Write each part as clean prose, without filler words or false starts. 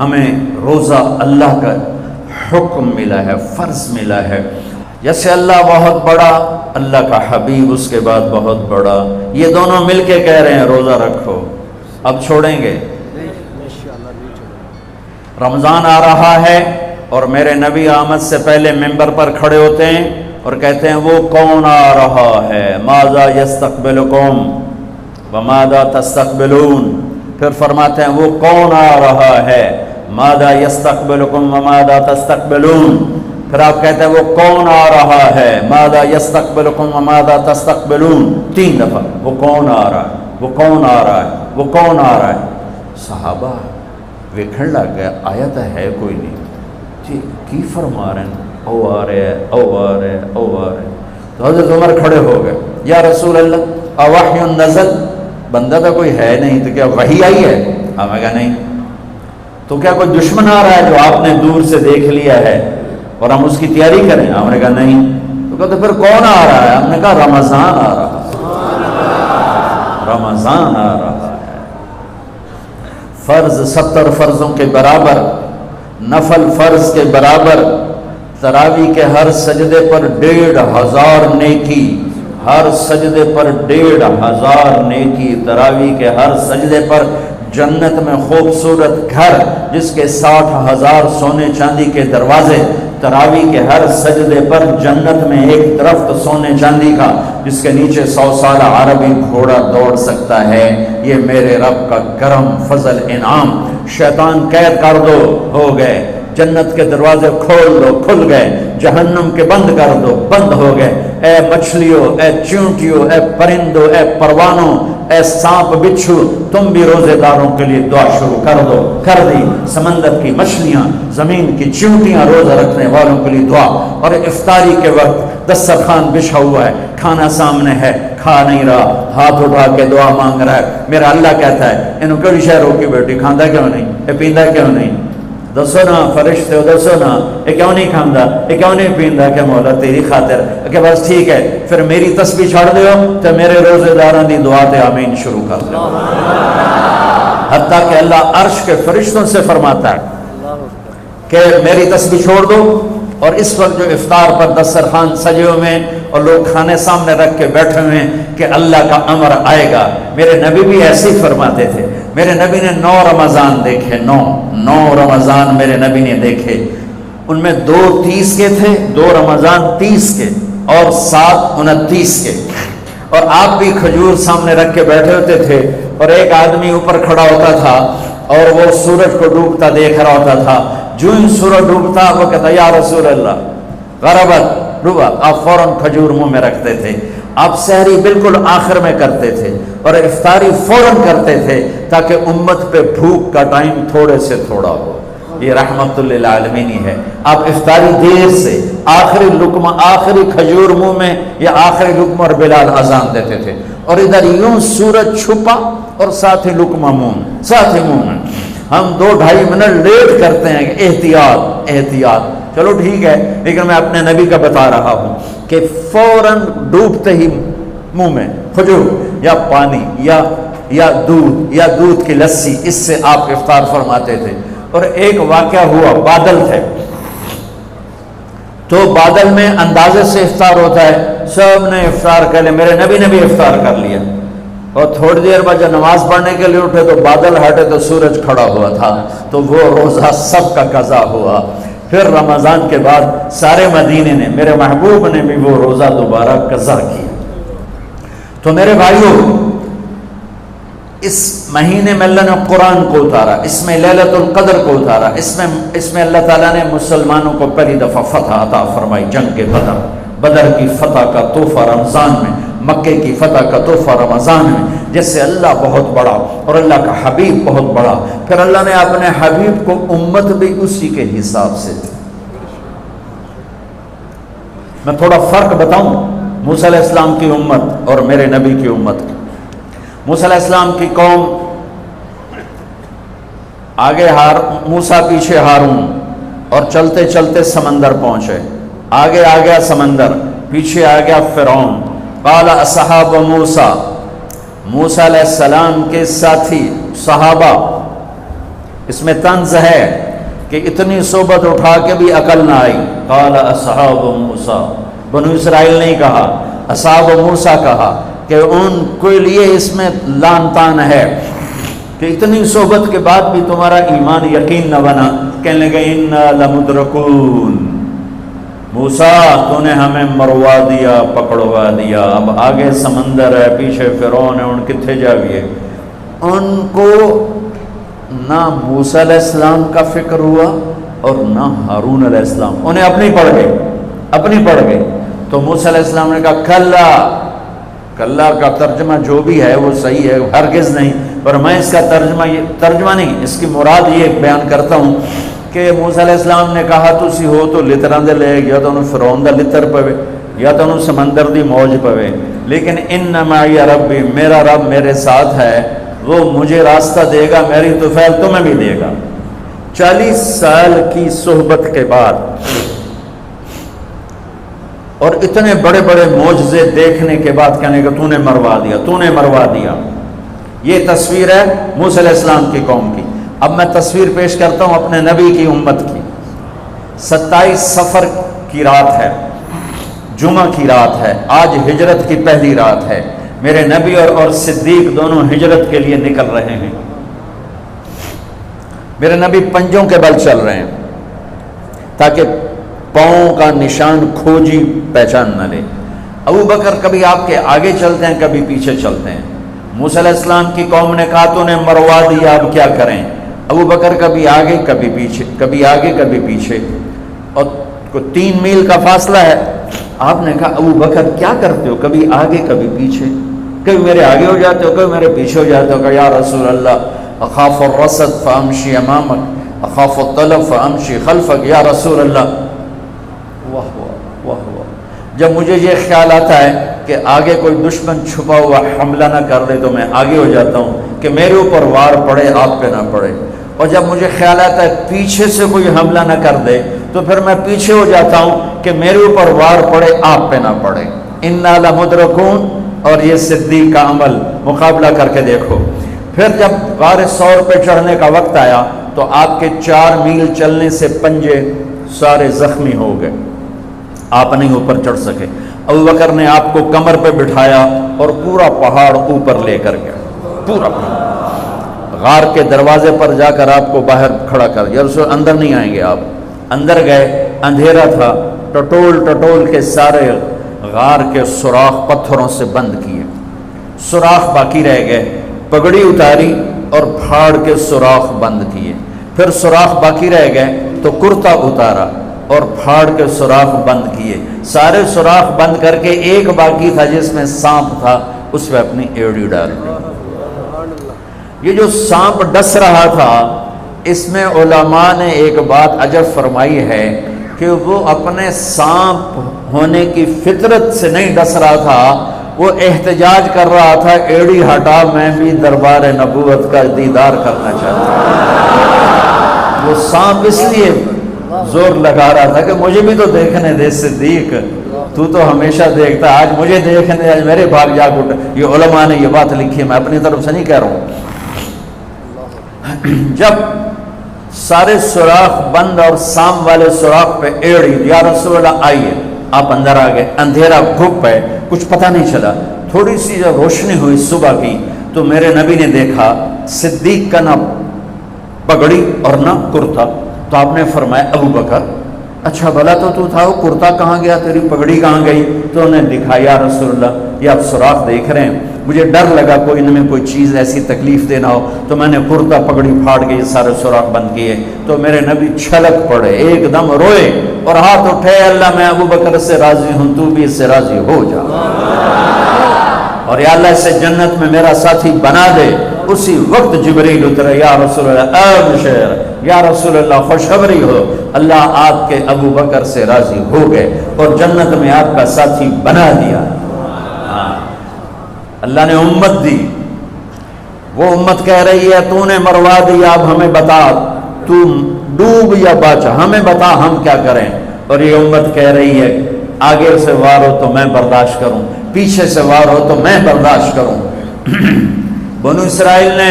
ہمیں روزہ اللہ کا حکم ملا ہے، فرض ملا ہے. جیسے اللہ بہت بڑا، اللہ کا حبیب اس کے بعد بہت بڑا، یہ دونوں مل کے کہہ رہے ہیں روزہ رکھو. اب چھوڑیں گے؟ رمضان آ رہا ہے اور میرے نبی آمد سے پہلے ممبر پر کھڑے ہوتے ہیں اور کہتے ہیں وہ کون آ رہا ہے، ماذا یستقبلکم وماذا تستقبلون. پھر فرماتے ہیں وہ کون آ رہا ہے، ماذا یستقبلکم وماذا تستقبلون. پھر آپ کہتے ہیں وہ کون آ رہا ہے، ماذا یستقبلکم وماذا تستقبلون. 3 دفعہ وہ کون آ رہا ہے، وہ کون آ رہا ہے، وہ کون آ رہا ہے. صحابہ ویکھن لگ گیا آیت ہے کوئی نہیں جی کی فرما رہے ہیں، او آ رہے ہیں، او آ رہے ہیں، او آ رہے ہیں. تو حضرت عمر کھڑے ہو گئے، یا رسول اللہ اوحی نزل، بندہ تو کوئی ہے نہیں تو کیا وحی آئی ہے؟ ہمیں کہا نہیں. تو کیا کوئی دشمن آ رہا ہے جو آپ نے دور سے دیکھ لیا ہے اور ہم اس کی تیاری کریں؟ ہم نے کہا نہیں. تو کہا تو پھر کون آ رہا ہے؟ ہم نے کہا رمضان آ رہا ہے، رمضان آ رہا ہے. فرض 70 فرضوں کے برابر، نفل فرض کے برابر. تراویح کے ہر سجدے پر 1500 نیکی، ہر سجدے پر 1500 نیکی. تراویح کے ہر سجدے پر جنت میں خوبصورت گھر جس کے 60,000 سونے چاندی کے دروازے. تراویح کے ہر سجدے پر جنت میں ایک درخت سونے چاندی کا جس کے نیچے 100 سال عربی گھوڑا دوڑ سکتا ہے. یہ میرے رب کا کرم، فضل، انعام. شیطان قید کر دو، ہو گئے. جنت کے دروازے کھول دو، کھل گئے. جہنم کے بند کر دو، بند ہو گئے. اے مچھلیوں، اے چونٹیوں، اے پرندوں، اے پروانوں، اے سانپ بچھو، تم بھی روزے داروں کے لیے دعا شروع کر دو. کر دی. سمندر کی مچھلیاں، زمین کی چونٹیاں، روزہ رکھنے والوں کے لیے دعا. اور افطاری کے وقت دسترخوان بچھا ہوا ہے، کھانا سامنے ہے، کھا نہیں رہا، ہاتھ اٹھا کے دعا مانگ رہا ہے. میرا اللہ کہتا ہے انہوں کیڑی شے روکی بیٹھی، کھاندا کیوں نہیں، اے پیندا کیوں نہیں؟ دسو نا فرشتے ہو، دسو نا یہ کیوں نہیں کھاندا، یہ کیوں نہیں پیندا؟ کہ مولا تیری خاطر. کہ بس ٹھیک ہے پھر میری تسبیح چھڑ دیو تو میرے روزے داراں دی دعا تے آمین شروع کر دو. حتیٰ کہ اللہ عرش کے فرشتوں سے فرماتا ہے کہ میری تسبیح چھوڑ دو. اور اس وقت جو افطار پر دسترخوان سجے ہوئے ہیں اور لوگ کھانے سامنے رکھ کے بیٹھے ہوئے ہیں کہ اللہ کا امر آئے گا. میرے نبی بھی ایسے ہی فرماتے تھے. میرے نبی نے 9 رمضان دیکھے، 9 رمضان میرے نبی نے دیکھے. ان میں 2 30 کے تھے، 2 رمضان 30 کے اور 7 29 کے. اور آپ بھی کھجور سامنے رکھ کے بیٹھے ہوتے تھے اور ایک آدمی اوپر کھڑا ہوتا تھا اور وہ سورج کو ڈوبتا دیکھ رہا ہوتا تھا. جو ہی سورج ڈوبتا وہ کہتا یا رسول اللہ غربت ڈوبا. آپ فوراً کھجور منہ میں رکھتے تھے. آپ سحری بالکل آخر میں کرتے تھے اور افطاری فوراً کرتے تھے تاکہ امت پہ بھوک کا ٹائم تھوڑے سے تھوڑا ہو. یہ رحمت للعالمین ہے. آپ افطاری دیر سے، آخری لقمہ، آخری کھجور منہ میں یا آخری لقمہ، اور بلال اذان دیتے تھے اور ادھر یوں سورج چھپا اور ساتھ ہی لقمہ منہ، ساتھ ہی منہ میں. ہم 2-2.5 منٹ لیٹ کرتے ہیں کہ احتیاط احتیاط. چلو ٹھیک ہے، لیکن میں اپنے نبی کا بتا رہا ہوں کہ فوراً ڈوبتے ہی منہ میں کھجور یا پانی یا دودھ کی لسی، اس سے آپ افطار فرماتے تھے. اور ایک واقعہ ہوا، بادل تھے تو بادل میں اندازے سے افطار ہوتا ہے. سب نے افطار کر لیا، میرے نبی نے بھی افطار کر لیا. اور تھوڑی دیر بعد جب نماز پڑھنے کے لیے اٹھے تو بادل ہٹے تو سورج کھڑا ہوا تھا. تو وہ روزہ سب کا قضا ہوا. پھر رمضان کے بعد سارے مدینے نے، میرے محبوب نے بھی وہ روزہ دوبارہ قضا کیا. تو میرے بھائیوں، اس مہینے میں اللہ نے قرآن کو اتارا، اس میں لیلۃ القدر کو اتارا، اس میں اللہ تعالیٰ نے مسلمانوں کو پہلی دفعہ فتح عطا فرمائی. جنگ بدر کی فتح کا تحفہ رمضان میں، مکے کی فتح کا تحفہ رمضان میں. جس سے اللہ بہت بڑا اور اللہ کا حبیب بہت بڑا. پھر اللہ نے اپنے حبیب کو امت بھی اسی کے حساب سے دی. میں تھوڑا فرق بتاؤں موسیٰ علیہ السلام کی امت اور میرے نبی کی امت کی. موسیٰ علیہ السلام کی قوم آگے موسیٰ پیچھے ہارون، اور چلتے چلتے سمندر پہنچے. آگے آ گیا سمندر، پیچھے آ گیا فرعون. قال اصحاب موسیٰ، موسیٰ علیہ السلام کے ساتھی صحابہ اس میں طنز ہے کہ اتنی صحبت اٹھا کے بھی عقل نہ آئی. قال اصحاب موسیٰ، بنو اسرائیل نہیں کہا، اصحاب موسیٰ کہا، کہ ان کے لیے اس میں لان تان ہے کہ اتنی صحبت کے بعد بھی تمہارا ایمان یقین نہ بنا. کہنے لگے انا لمدرکون، موسیٰ تو نے ہمیں مروا دیا، پکڑوا دیا، اب آگے سمندر ہے، پیچھے فرعون ہے، ان کتنے جاویے. ان کو نہ موسیٰ علیہ السلام کا فکر ہوا اور نہ ہارون علیہ السلام، انہیں اپنی پڑ گئے. تو موسیٰ علیہ السلام نے کہا کلا کا ترجمہ جو بھی ہے وہ صحیح ہے، ہرگز نہیں، پر میں اس کا ترجمہ نہیں، اس کی مراد یہ بیان کرتا ہوں کہ موسیٰ علیہ السلام نے کہا تسی ہو تو لتراں دے لے، یا تو انہوں فرعون دا لتر پوے، یا تو انہوں سمندر دی موج پوے، لیکن ان معی ربی، میرا رب میرے ساتھ ہے، وہ مجھے راستہ دے گا، میری طفیل تمہیں بھی دے گا. 40 سال کی صحبت کے بعد اور اتنے بڑے بڑے معجزے دیکھنے کے بعد کہنے کہ تو نے مروا دیا. یہ تصویر ہے موسیٰ علیہ السلام کی قوم کی. اب میں تصویر پیش کرتا ہوں اپنے نبی کی امت کی. 27 صفر کی رات ہے، جمعہ کی رات ہے، آج ہجرت کی پہلی رات ہے. میرے نبی اور صدیق دونوں ہجرت کے لیے نکل رہے ہیں. میرے نبی پنجوں کے بل چل رہے ہیں تاکہ پاؤں کا نشان کھوجی پہچان نہ لے. ابو بکر کبھی آپ کے آگے چلتے ہیں، کبھی پیچھے چلتے ہیں. موسیٰ علیہ السلام کی قوم نے کہا تو نے مروا دیا، اب کیا کریں. ابو بکر کبھی آگے کبھی پیچھے، کبھی آگے کبھی پیچھے، اور 3 میل کا فاصلہ ہے. آپ نے کہا ابو بکر کیا کرتے ہو، کبھی آگے کبھی پیچھے، کبھی میرے آگے ہو جاتے ہو، کبھی میرے پیچھے ہو جاتے ہو. کہ یا رسول اللہ اخاف الرصد فامشی امامک اخاف الطلب فامشی خلفک. یا رسول اللہ، واہ واہ واہ واہ، جب مجھے یہ خیال آتا ہے کہ آگے کوئی دشمن چھپا ہوا حملہ نہ کر دے تو میں آگے ہو جاتا ہوں کہ میرے اوپر وار پڑے، آپ پہ نہ پڑے. اور جب مجھے خیال آتا ہے پیچھے سے کوئی حملہ نہ کر دے تو پھر میں پیچھے ہو جاتا ہوں کہ میرے اوپر وار پڑے، آپ پہ نہ پڑے. انا لمدرکون. اور یہ صدیق کا عمل مقابلہ کر کے دیکھو. پھر جب غار ثور پہ چڑھنے کا وقت آیا تو آپ کے 4 میل چلنے سے پنجے سارے زخمی ہو گئے، آپ نہیں اوپر چڑھ سکے. ابو بکر نے آپ کو کمر پہ بٹھایا اور پورا پہاڑ اوپر لے کر گیا، پورا پہاڑ. غار کے دروازے پر جا کر آپ کو باہر کھڑا کر دیا. رسول اندر نہیں آئیں گے. آپ اندر گئے، اندھیرا تھا، ٹٹول کے سارے غار کے سوراخ پتھروں سے بند کیے، سوراخ باقی رہ گئے. پگڑی اتاری اور پھاڑ کے سوراخ بند کیے. پھر سوراخ باقی رہ گئے تو کرتا اتارا اور پھاڑ کے سوراخ بند کیے. سارے سوراخ بند کر کے ایک باقی تھا جس میں سانپ تھا، اس پہ اپنی ایڑی ڈال دی. یہ جو سانپ ڈس رہا تھا، اس میں علماء نے ایک بات عجب فرمائی ہے کہ وہ اپنے سانپ ہونے کی فطرت سے نہیں ڈس رہا تھا، وہ احتجاج کر رہا تھا ایڑی ہٹا، میں بھی دربار نبوت کا دیدار کرنا چاہتا ہوں. وہ سانپ اس لیے زور لگا رہا تھا کہ مجھے بھی تو دیکھنے دے صدیق، تو ہمیشہ دیکھتا، آج مجھے دیکھنے، آج میرے بھاگ جاگ اٹھے. یہ علماء نے یہ بات لکھی، میں اپنی طرف سے نہیں کہہ رہا ہوں. جب سارے سوراخ بند اور سام والے سوراخ پہ ایڑی، یا رسول اللہ آئیے. آپ اندر آ گئے. اندھیرا گھپ ہے، کچھ پتہ نہیں چلا. تھوڑی سی جب روشنی ہوئی صبح کی تو میرے نبی نے دیکھا صدیق کا نہ پگڑی اور نہ کرتا. تو آپ نے فرمایا ابو بکر اچھا بھلا تو تھا، وہ کرتا کہاں گیا، تیری پگڑی کہاں گئی؟ تو انہیں دکھایا یا رسول اللہ یہ آپ سوراخ دیکھ رہے ہیں، مجھے ڈر لگا کوئی ان میں کوئی چیز ایسی تکلیف دینا ہو، تو میں نے کرتا پگڑی پھاڑ کے یہ سارے سوراخ بند کیے. تو میرے نبی چھلک پڑے، ایک دم روئے اور ہاتھ اٹھے، اللہ میں ابو بکر سے راضی ہوں، تو بھی اس سے راضی ہو جا، اور یا اللہ اسے جنت میں میرا ساتھی بنا دے. اسی وقت جبریل اترے، یا رسول اللہ ابشر، یا رسول اللہ خوشخبری ہو، اللہ آپ کے ابو بکر سے راضی ہو گئے اور جنت میں آپ کا ساتھی بنا دیا. اللہ نے امت دی. وہ امت کہہ رہی ہے تو نے مروا دیا، اب ہمیں بتا تو ڈوب یا بچا، ہمیں بتا ہم کیا کریں. اور یہ امت کہہ رہی ہے آگے سے وار ہو تو میں برداشت کروں، پیچھے سے وار ہو تو میں برداشت کروں. بنو اسرائیل نے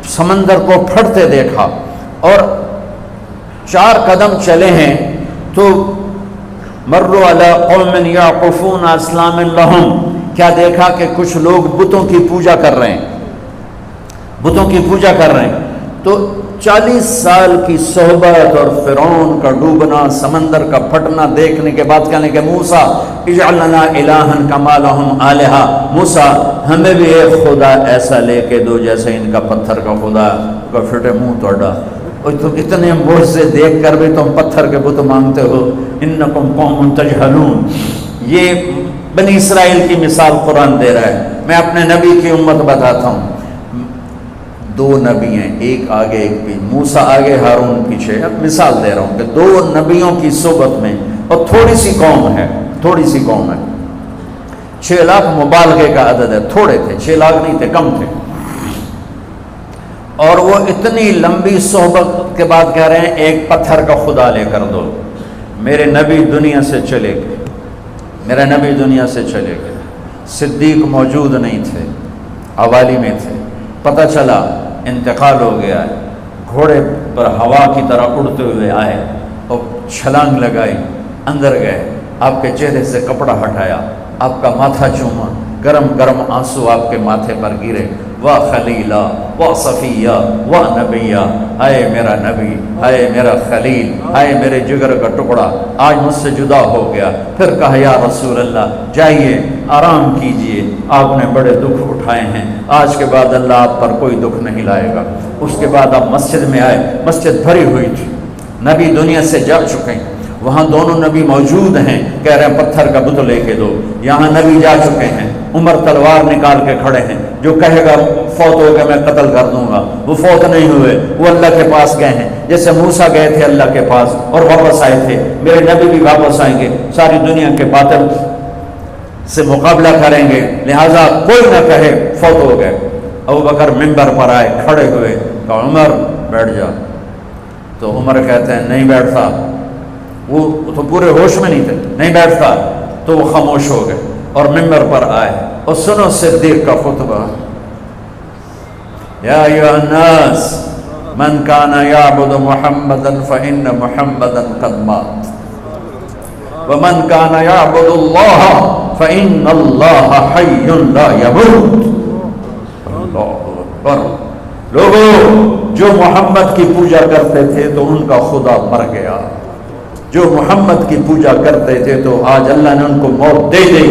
سمندر کو پھٹتے دیکھا، اور 4 قدم چلے ہیں تو مروا علی قوم یعقفون اصنام لہم، کیا دیکھا کہ کچھ لوگ بتوں کی پوجا کر رہے ہیں، بتوں کی پوجا کر رہے ہیں۔ تو 40 سال کی صحبت اور فرعون کا ڈوبنا، سمندر کا پھٹنا دیکھنے کے بعد کہنے کہ موسیٰ اجعل لنا الہا کما لہم آلہہ، موسیٰ ہمیں بھی ایک خدا ایسا لے کے دو جیسے ان کا پتھر کا خدا کا پھٹے منہ توڑا، اور تم اتنے معجزے دیکھ کر بھی تم پتھر کے بت مانگتے ہو، انکم قوم تجہلون۔ یہ بنی اسرائیل کی مثال قرآن دے رہا ہے۔ میں اپنے نبی کی امت بتاتا ہوں، 2 نبی ہیں، ایک آگے ایک بھی، موسیٰ آگے ہارون پیچھے۔ اب مثال دے رہا ہوں کہ 2 نبیوں کی صحبت میں، اور تھوڑی سی قوم ہے، تھوڑی سی قوم ہے، 6 لاکھ مبالغے کا عدد ہے، تھوڑے تھے، 6 لاکھ نہیں تھے، کم تھے، اور وہ اتنی لمبی صحبت کے بعد کہہ رہے ہیں ایک پتھر کا خدا لے کر دو۔ میرے نبی دنیا سے چلے گئے، میرا نبی دنیا سے چلے گئے، صدیق موجود نہیں تھے، حوالی میں تھے، پتہ چلا انتقال ہو گیا ہے، گھوڑے پر ہوا کی طرح اڑتے ہوئے آئے اور چھلانگ لگائی، اندر گئے، آپ کے چہرے سے کپڑا ہٹایا، آپ کا ماتھا چوما، گرم گرم آنسو آپ کے ماتھے پر گرے، واہ خلیلہ واہ صفیہ واہ نبیہ، ہائے میرا نبی، ہائے میرا خلیل، ہائے میرے جگر کا ٹکڑا، آج مجھ سے جدا ہو گیا۔ پھر کہا یا رسول اللہ جائیے آرام کیجئے، آپ نے بڑے دکھ اٹھائے ہیں، آج کے بعد اللہ آپ پر کوئی دکھ نہیں لائے گا۔ اس کے بعد آپ مسجد میں آئے، مسجد بھری ہوئی تھی، نبی دنیا سے جا چکے ہیں، وہاں دونوں نبی موجود ہیں، کہہ رہے ہیں پتھر کا بت لے کے دو، یہاں نبی جا چکے ہیں، عمر تلوار نکال کے کھڑے ہیں، جو کہے گا فوت ہو گئے میں قتل کر دوں گا، وہ فوت نہیں ہوئے، وہ اللہ کے پاس گئے ہیں، جیسے موسیٰ گئے تھے اللہ کے پاس اور واپس آئے تھے، میرے نبی بھی واپس آئیں گے، ساری دنیا کے باطل سے مقابلہ کریں گے، لہٰذا کوئی نہ کہے فوت ہو گئے۔ ابوبکر منبر پر آئے، کھڑے ہوئے، کہا عمر بیٹھ جا، تو عمر کہتے ہیں نہیں بیٹھتا، وہ تو پورے ہوش میں نہیں تھے، نہیں بیٹھتا، تو وہ خاموش ہو گئے اور منبر پر آئے، اور سنو صدیق کا خطبہ، یا ایھا الناس من کان یعبد محمدا فإن محمدا قد مات ومن کان یعبد اللہ فإن اللہ حی لا یموت۔ اللہ اکبر۔ لوگوں جو محمد کی پوجا کرتے تھے تو ان کا خدا مر گیا، جو محمد کی پوجا کرتے تھے تو آج اللہ نے ان کو موت دے دی۔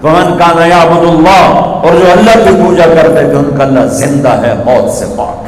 ومن کان یعبد اللہ، اور جو اللہ کی پوجا کرتے تھے ان کا اللہ زندہ ہے، موت سے پاک۔